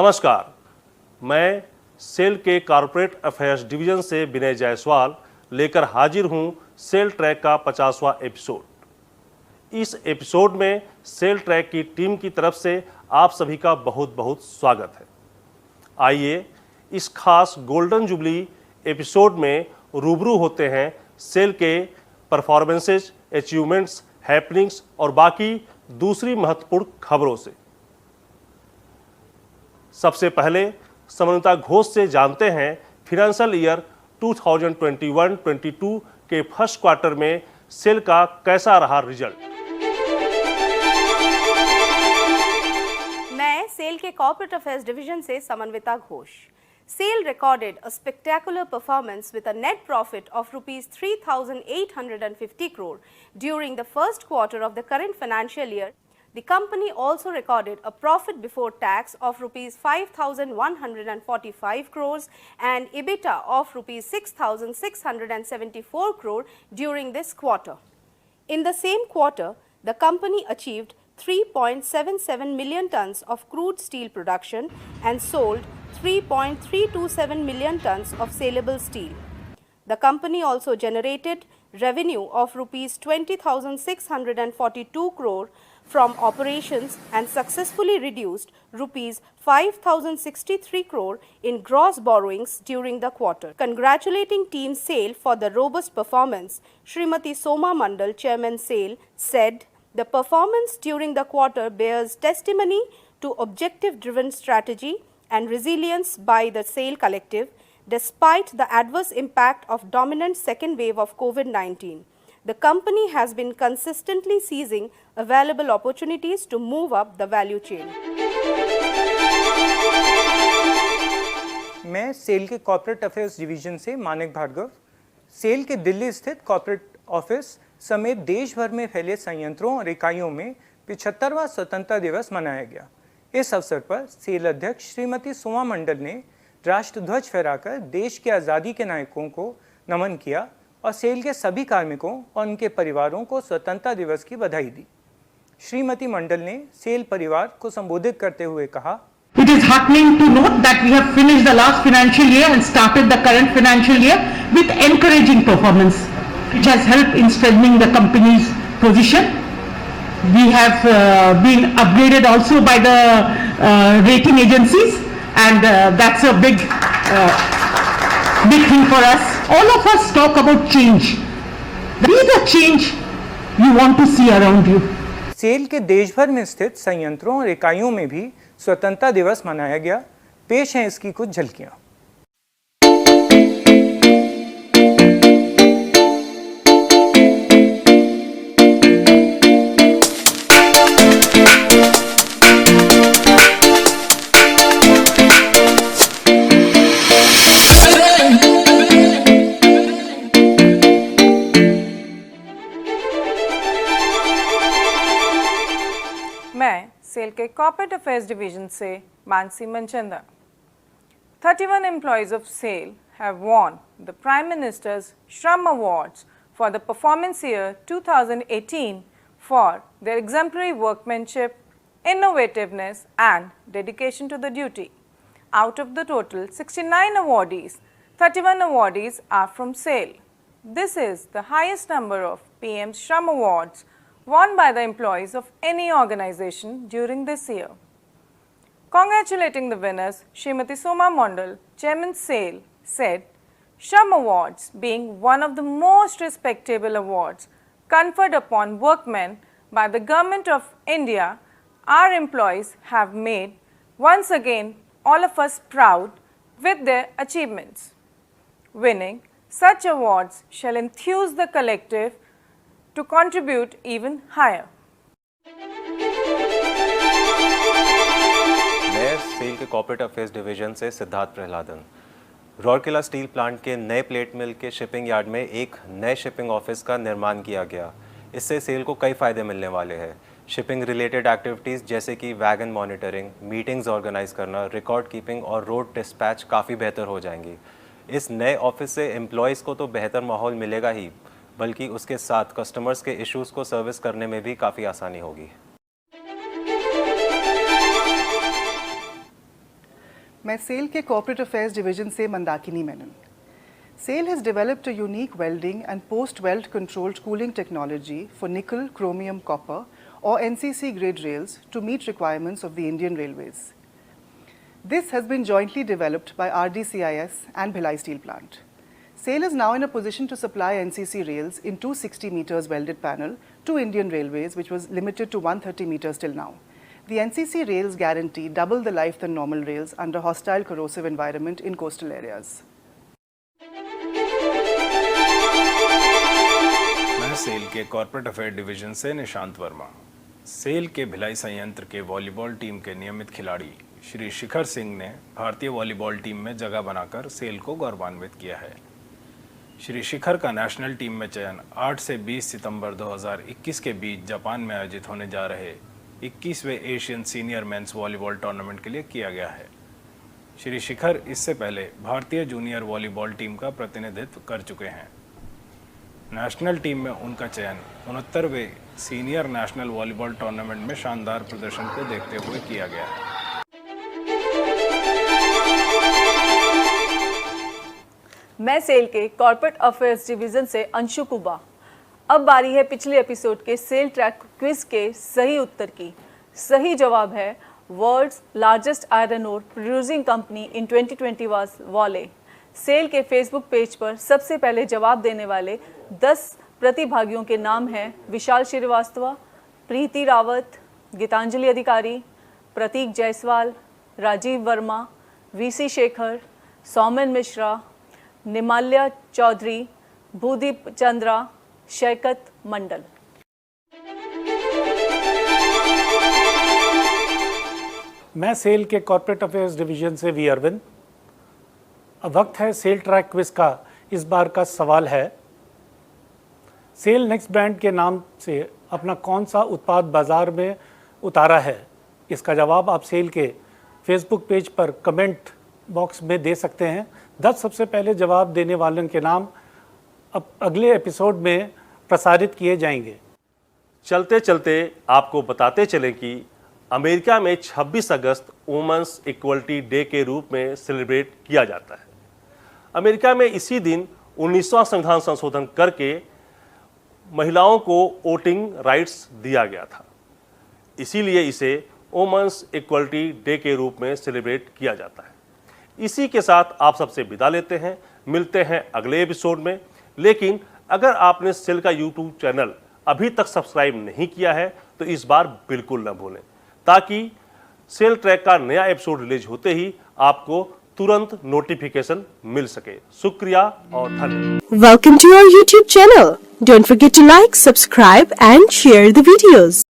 नमस्कार, मैं सेल के कॉर्पोरेट अफेयर्स डिवीजन से विनय जायसवाल लेकर हाजिर हूं सेल ट्रैक का 50वां एपिसोड। इस एपिसोड में सेल ट्रैक की टीम की तरफ से आप सभी का बहुत बहुत स्वागत है। आइए इस खास गोल्डन जुबली एपिसोड में रूबरू होते हैं सेल के परफॉर्मेंसेज, अचीवमेंट्स, हैपनिंग्स और बाकी दूसरी महत्वपूर्ण खबरों से। सबसे पहले समन्विता घोष से जानते हैं फाइनेंशियल ईयर 2021-22 के फर्स्ट क्वार्टर में सेल का कैसा रहा रिजल्ट। मैं सेल के कॉर्पोरेट अफेयर्स डिवीजन से समन्विता Ghosh. SAIL recorded a spectacular performance with a net profit of rupees 3,850 crore during the first quarter of the current financial year. The company also recorded a profit before tax of rupees 5,145 crores and EBITDA of rupees 6,674 crore during this quarter. In the same quarter, the company achieved 3.77 million tons of crude steel production and sold 3.327 million tons of saleable steel. The company also generated revenue of rupees 20,642 crore from operations and successfully reduced rupees 5,063 crore in gross borrowings during the quarter. Congratulating Team SAIL for the robust performance, Srimati Soma Mandal, Chairman SAIL, said, "The performance during the quarter bears testimony to objective-driven strategy and resilience by the SAIL collective, despite the adverse impact of dominant second wave of COVID-19. The company has been consistently seizing available opportunities to move up the value chain." मैं cell के corporate affairs division से Manik Bhargava. Cell के दिल्ली स्थित corporate office समेत देश भर में फैले संयंत्रों और इकाइयों में 75वां स्वतंत्रता दिवस मनाया गया। इस अवसर पर सेल अध्यक्ष श्रीमती सोमा मंडल ने राष्ट्रध्वज फहराकर देश के आज़ादी के नायकों को नमन किया और सेल के सभी कार्मिकों और उनके परिवारों को स्वतंत्रता दिवस की बधाई दी। श्रीमती मंडल ने सेल परिवार को संबोधित करते हुए कहा, It is heartening to note that we have finished the last financial year and started the current financial year with encouraging performance, which has helped in strengthening the company's position. We have been upgraded also by the rating agencies, and that's a big thing for us. All of us talk about change. Be the change you want to see around you. SAIL के देश भर में स्थित संयंत्रों और इकाइयों में भी स्वतंत्रता दिवस मनाया गया। पेश हैं इसकी कुछ झलकियां। मैं सेल के कॉर्पोरेट अफेयर्स डिवीजन से Mansi Manchanda. 31 employees of SAIL have won the Prime Minister's Shram Awards for the performance year 2018 for their exemplary workmanship, innovativeness and dedication to the duty. Out of the total 69 awardees, 31 awardees are from SAIL. This is the highest number of PM Shram Awards won by the employees of any organization during this year. Congratulating the winners, Srimati Soma Mandal, Chairman SAIL, said, "Shram Awards being one of the most respectable awards conferred upon workmen by the Government of India, our employees have made once again all of us proud with their achievements. Winning such awards shall enthuse the collective to contribute even higher." मैं cell के corporate affairs division से Siddharth Prahladan. Rourkela steel plant के नए plate मिल के shipping yard में एक नए shipping office का निर्माण किया गया। इससे सेल को कई फ़ायदे मिलने वाले हैं। शिपिंग रिलेटेड एक्टिविटीज़ जैसे कि वैगन मॉनिटरिंग, मीटिंग्स ऑर्गेनाइज करना, रिकॉर्ड कीपिंग और रोड डिस्पैच काफ़ी बेहतर हो जाएंगी। इस नए ऑफिस से एम्प्लॉयज़ को तो बेहतर माहौल मिलेगा ही, बल्कि उसके साथ कस्टमर्स के इश्यूज़ को सर्विस करने में भी काफ़ी आसानी होगी। मैं सेल के कॉर्पोरेट अफेयर्स डिवीजन से Mandakini Menon. SAIL has developed a unique welding and post-weld controlled cooling technology for nickel, chromium, copper or NCC grade rails to meet requirements of the Indian Railways. This has been jointly developed by RDCIS and Bhilai Steel Plant. SAIL is now in a position to supply NCC rails in 260 meters welded panel to Indian Railways, which was limited to 130 meters till now. The NCC rails guarantee double the life than normal rails under hostile corrosive environment in coastal areas. SAIL के corporate affair division से Nishant Verma. Cell के भिलाई संयंत्र के volleyball team के नियमित खिलाड़ी श्री शिखर सिंह ने भारतीय वॉलीबॉल टीम में जगह बनाकर सेल को गौरवान्वित किया है। श्री शिखर का नेशनल टीम में चयन 8 से 20 सितंबर 2021 के बीच जापान में आयोजित होने जा रहे 21वें Asian senior men's volleyball tournament के लिए किया गया है। श्री शिखर इससे पहले भारतीय जूनियर वॉलीबॉल टीम का प्रतिनिधित्व कर चुके हैं। नेशनल टीम में उनका चयन 69वें सीनियर नेशनल वॉलीबॉल टूर्नामेंट में शानदार प्रदर्शन को देखते हुए किया गया है। मैं सेल के कॉर्पोरेट अफेयर्स डिवीजन से अंशु कुबा। अब बारी है पिछले एपिसोड के सेल ट्रैक क्विज के सही उत्तर की। सही जवाब है world's largest iron ore producing company in 2020 was वाले। सेल के फेसबुक पेज पर सबसे पहले जवाब देने वाले 10 प्रतिभागियों के नाम हैं विशाल श्रीवास्तव, प्रीति रावत, गीतांजलि अधिकारी, प्रतीक जायसवाल, राजीव वर्मा, वीसी शेखर, सौमेन मिश्रा, निमाल्या चौधरी, भूदीप चंद्रा, शैकत मंडल। मैं सेल के कॉर्पोरेट अफेयर्स डिवीजन से वी अरविंद। अब वक्त है सेल ट्रैक क्विज का। इस बार का सवाल है, सेल नेक्स्ट ब्रांड के नाम से अपना कौन सा उत्पाद बाजार में उतारा है? इसका जवाब आप सेल के फेसबुक पेज पर कमेंट बॉक्स में दे सकते हैं। 10 सबसे पहले जवाब देने वालों के नाम अब अगले एपिसोड में प्रसारित किए जाएंगे। चलते चलते आपको बताते चलें कि अमेरिका में 26 अगस्त वुमेन्स इक्वलिटी डे के रूप में सेलिब्रेट किया जाता है। अमेरिका में इसी दिन 19वां संविधान संशोधन करके महिलाओं को वोटिंग राइट्स दिया गया था, इसीलिए इसे वुमेन्स इक्वलिटी डे के रूप में सेलिब्रेट किया जाता है। इसी के साथ आप सबसे विदा लेते हैं, मिलते हैं अगले एपिसोड में। लेकिन अगर आपने सेल का यूट्यूब चैनल अभी तक सब्सक्राइब नहीं किया है तो इस बार बिल्कुल न भूलें, ताकि सेल ट्रैक का नया एपिसोड रिलीज होते ही आपको तुरंत नोटिफिकेशन मिल सके। शुक्रिया और धन्यवाद। Welcome to our YouTube channel. Don't forget to like, subscribe and share the videos.